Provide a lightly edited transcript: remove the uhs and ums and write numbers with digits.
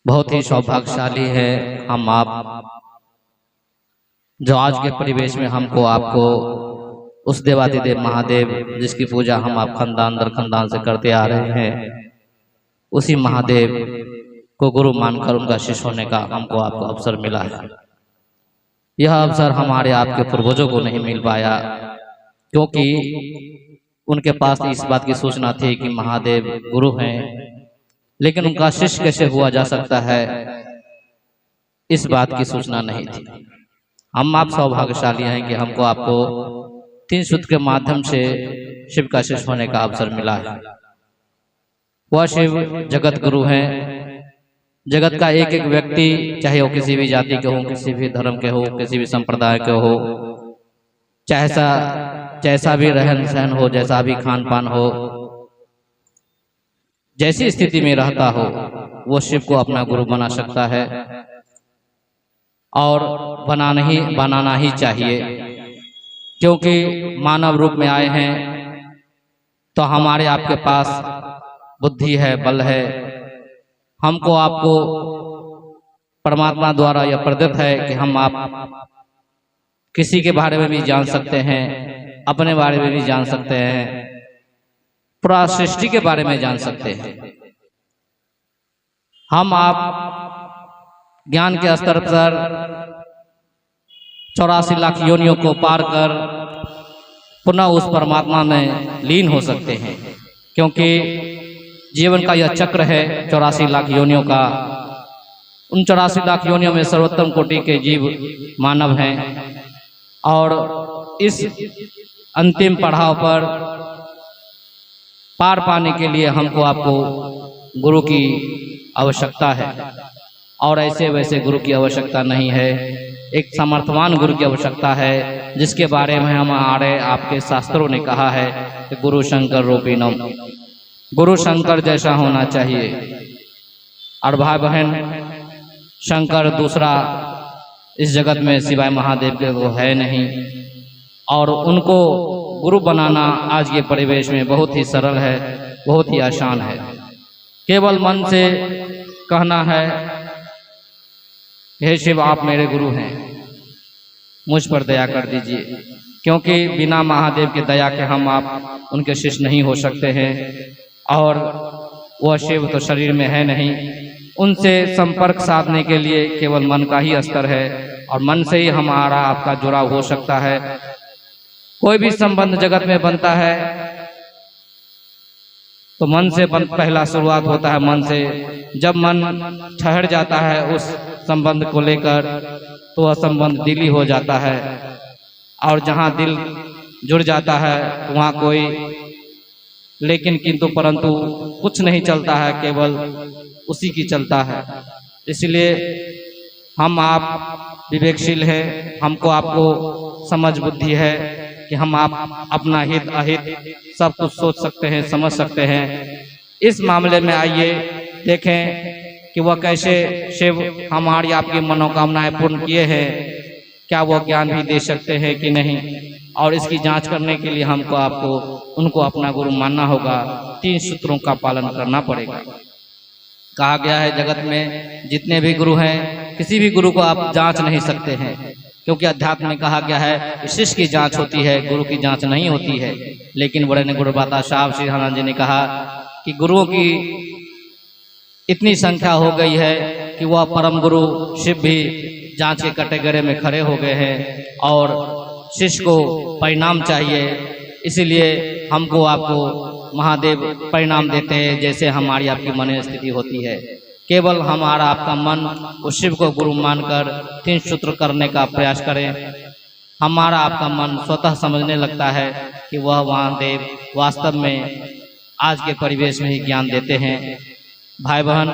बहुत ही सौभाग्यशाली है हम आप जो आज के परिवेश में हमको आपको उस देवादिदेव महादेव जिसकी पूजा हम आप खानदान दर खानदान से करते आ रहे हैं, उसी महादेव को गुरु मानकर उनका शिष्य होने का हमको आपको अवसर मिला है। यह अवसर हमारे आपके पूर्वजों को नहीं मिल पाया, क्योंकि उनके पास इस बात की सूचना थी कि महादेव गुरु हैं, लेकिन उनका शिष्य कैसे हुआ जा सकता है इस बात की सूचना नहीं थी। हम आप सौभाग्यशाली हैं कि हमको आपको 3 सूत्र के माध्यम से शिव का शिष्य होने का अवसर मिला है। वह शिव जगत गुरु हैं। जगत का एक एक व्यक्ति, चाहे वो किसी भी जाति के हो, किसी भी धर्म के हो, किसी भी संप्रदाय के हो, जैसा भी रहन सहन हो, जैसा भी खान पान हो, जैसी स्थिति में रहता हो, वो शिव को अपना गुरु बना सकता है और बनाना ही चाहिए। क्योंकि मानव रूप में आए हैं तो हमारे आपके पास बुद्धि है, बल है। हमको आपको परमात्मा द्वारा यह प्रदत्त है कि हम आप किसी के बारे में भी जान सकते हैं, अपने बारे में भी जान सकते हैं, पूरा सृष्टि के बारे में जान सकते हैं। हम आप ज्ञान के स्तर पर 84 लाख योनियों को पार कर पुनः उस परमात्मा में लीन हो सकते हैं, क्योंकि जीवन का यह चक्र है 84 लाख योनियों का। उन 84 लाख योनियों में सर्वोत्तम कोटि के जीव मानव हैं, और इस अंतिम पड़ाव पर पार पाने के लिए हमको आपको गुरु की आवश्यकता है, और ऐसे वैसे गुरु की आवश्यकता नहीं है। एक समर्थवान गुरु की आवश्यकता है, जिसके बारे में हमारे आपके शास्त्रों ने कहा है कि गुरु शंकर रूपिणम, गुरु शंकर जैसा होना चाहिए। और भाई बहन, शंकर दूसरा इस जगत में सिवाय महादेव के वो है नहीं, और उनको गुरु बनाना आज के परिवेश में बहुत ही सरल है, बहुत ही आसान है। केवल मन से कहना है, हे शिव आप मेरे गुरु हैं, मुझ पर दया कर दीजिए। क्योंकि बिना महादेव के दया के हम आप उनके शिष्य नहीं हो सकते हैं, और वह शिव तो शरीर में है नहीं। उनसे संपर्क साधने के लिए केवल मन का ही स्तर है, और मन से ही हमारा आपका जुड़ाव हो सकता है। कोई भी संबंध जगत में बनता है तो मन से पहला शुरुआत होता है, मन से। जब मन ठहर जाता है उस संबंध को लेकर, तो वह संबंध दिली हो जाता है, और जहाँ दिल जुड़ जाता है तो वहाँ कोई लेकिन किंतु परंतु कुछ नहीं चलता है, केवल उसी की चलता है। इसलिए हम आप विवेकशील हैं, हमको आपको समझ बुद्धि है कि हम आप अपना हित अहित सब कुछ सोच सकते हैं, समझ सकते हैं। इस मामले में आइए देखें कि वह कैसे शिव हमारी आपकी मनोकामनाएं पूर्ण किए हैं, क्या वो ज्ञान भी दे सकते हैं कि नहीं। और इसकी जांच करने के लिए हमको आपको उनको अपना गुरु मानना होगा। 3 सूत्रों का पालन करना पड़ेगा। कहा गया है जगत में जितने भी गुरु हैं, किसी भी गुरु को आप जांच नहीं सकते हैं, क्योंकि अध्यात्म में कहा गया है शिष्य की जांच होती है, गुरु की जांच नहीं होती है। लेकिन बड़े ने गुरुबाता साहब श्री हरानंद जी ने कहा कि गुरुओं की इतनी संख्या हो गई है कि वह परम गुरु शिव भी जांच के कैटेगरी में खड़े हो गए हैं, और शिष्य को परिणाम चाहिए। इसीलिए हमको आपको महादेव परिणाम देते हैं, जैसे हमारी आपकी मन स्थिति होती है। केवल हमारा आपका मन उस शिव को गुरु मानकर 3 सूत्र करने का प्रयास करें। हमारा आपका मन स्वतः समझने लगता है कि वह महादेव वास्तव में आज के परिवेश में ही ज्ञान देते हैं। भाई बहन,